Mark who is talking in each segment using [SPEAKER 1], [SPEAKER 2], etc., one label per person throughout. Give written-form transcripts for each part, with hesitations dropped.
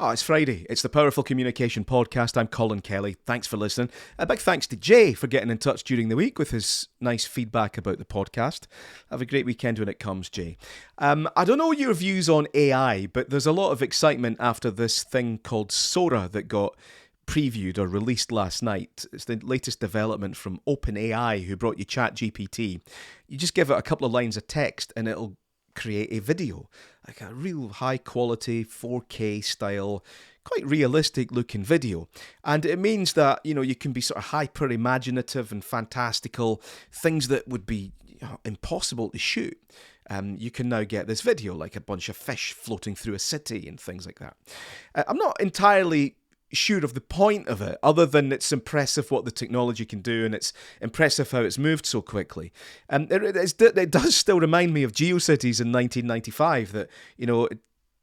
[SPEAKER 1] Oh, it's Friday. It's the Powerful Communication Podcast. I'm Colin Kelly. Thanks for listening. A big thanks to Jay for getting in touch during the week with his nice feedback about the podcast. Have a great weekend when it comes, Jay. I don't know your views on AI, but there's a lot of excitement after this thing called Sora that got previewed or released last night. It's the latest development from OpenAI, who brought you ChatGPT. You just give it a couple of lines of text and it'll create a video, like a real high quality 4K style, quite realistic looking video. And it means that, you can be sort of hyper imaginative and fantastical, things that would be impossible to shoot. You can now get this video, like a bunch of fish floating through a city and things like that. I'm not entirely sure of the point of it, other than it's impressive what the technology can do, and it's impressive how it's moved so quickly. It does still remind me of GeoCities in 1995, that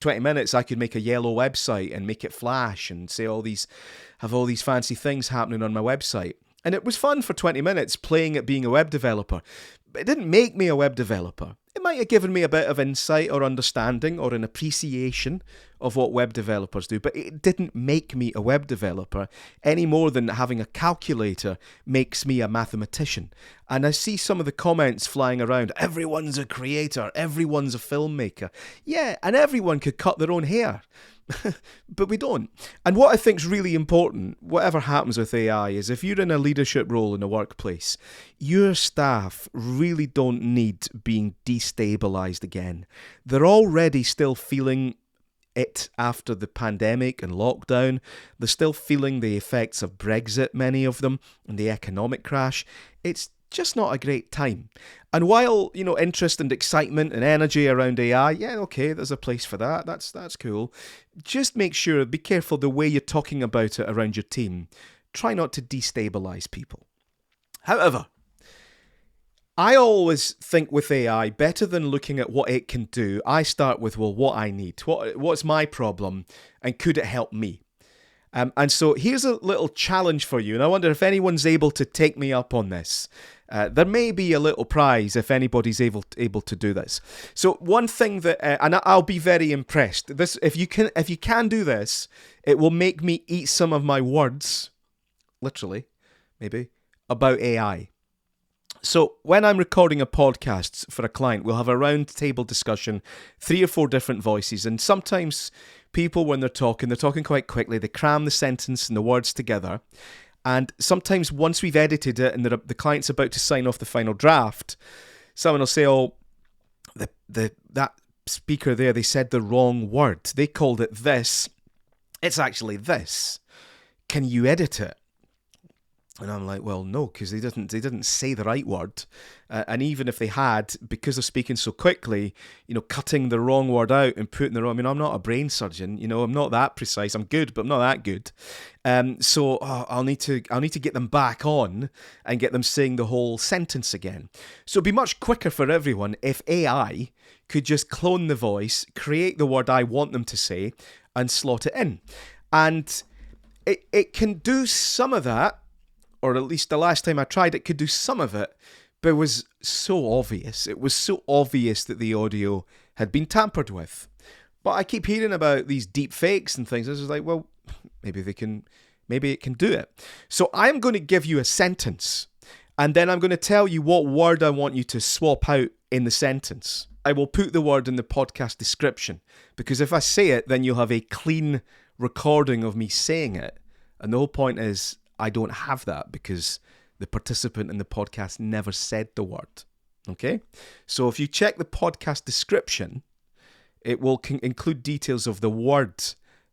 [SPEAKER 1] 20 minutes I could make a yellow website and make it flash and have all these fancy things happening on my website. And it was fun for 20 minutes playing at being a web developer, but it didn't make me a web developer. It might have given me a bit of insight or understanding or an appreciation of what web developers do, but it didn't make me a web developer any more than having a calculator makes me a mathematician. And I see some of the comments flying around, everyone's a creator, everyone's a filmmaker. Yeah, and everyone could cut their own hair. But we don't. And what I think is really important, whatever happens with AI, is if you're in a leadership role in a workplace, your staff really don't need being destabilized again. They're already still feeling it after the pandemic and lockdown. They're still feeling the effects of Brexit, many of them, and the economic crash. It's just not a great time. And while, interest and excitement and energy around AI, yeah, okay, there's a place for that. That's cool. Just make sure, be careful the way you're talking about it around your team. Try not to destabilize people. However, I always think with AI, better than looking at what it can do, I start with, what I need. What's my problem, and could it help me? And so here's a little challenge for you, and I wonder if anyone's able to take me up on this. There may be a little prize if anybody's able to do this. So one thing that, and I'll be very impressed. This, if you can do this, it will make me eat some of my words, literally, maybe, about AI. So when I'm recording a podcast for a client, we'll have a round table discussion, 3 or 4 different voices, and sometimes people, when they're talking quite quickly, they cram the sentence and the words together, and sometimes once we've edited it and the client's about to sign off the final draft, someone will say, that speaker there, they said the wrong word. They called it this. It's actually this. Can you edit it? And I'm like, well, no, because they didn't say the right word. And even if they had, because they're speaking so quickly, cutting the wrong word out and putting the wrong, I'm not a brain surgeon, I'm not that precise. I'm good, but I'm not that good. So I'll need to get them back on and get them saying the whole sentence again. So it'd be much quicker for everyone if AI could just clone the voice, create the word I want them to say, and slot it in. And it can do some of that, or at least the last time I tried it could do some of it, but it was so obvious. It was so obvious that the audio had been tampered with. But I keep hearing about these deep fakes and things. I was like, well, maybe it can do it. So I'm going to give you a sentence, and then I'm going to tell you what word I want you to swap out in the sentence. I will put the word in the podcast description, because if I say it, then you'll have a clean recording of me saying it. And the whole point is, I don't have that because the participant in the podcast never said the word. Okay? So if you check the podcast description, it will include details of the word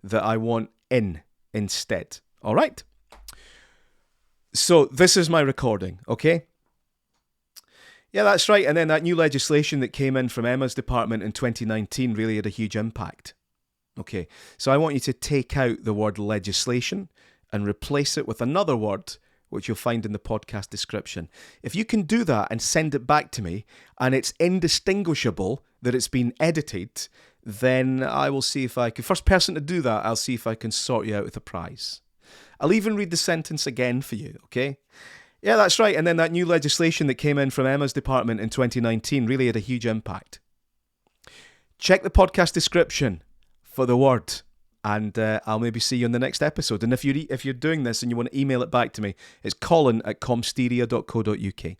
[SPEAKER 1] that I want in instead. All right? So this is my recording, okay? Yeah, that's right. And then that new legislation that came in from Emma's department in 2019 really had a huge impact. Okay, so I want you to take out the word legislation and replace it with another word, which you'll find in the podcast description. If you can do that and send it back to me, and it's indistinguishable that it's been edited, then I will see if I can... First person to do that, I'll see if I can sort you out with a prize. I'll even read the sentence again for you, okay? Yeah, that's right. And then that new legislation that came in from Emma's department in 2019 really had a huge impact. Check the podcast description for the word and I'll maybe see you on the next episode. And if you're doing this and you want to email it back to me, it's colin@comsteria.co.uk.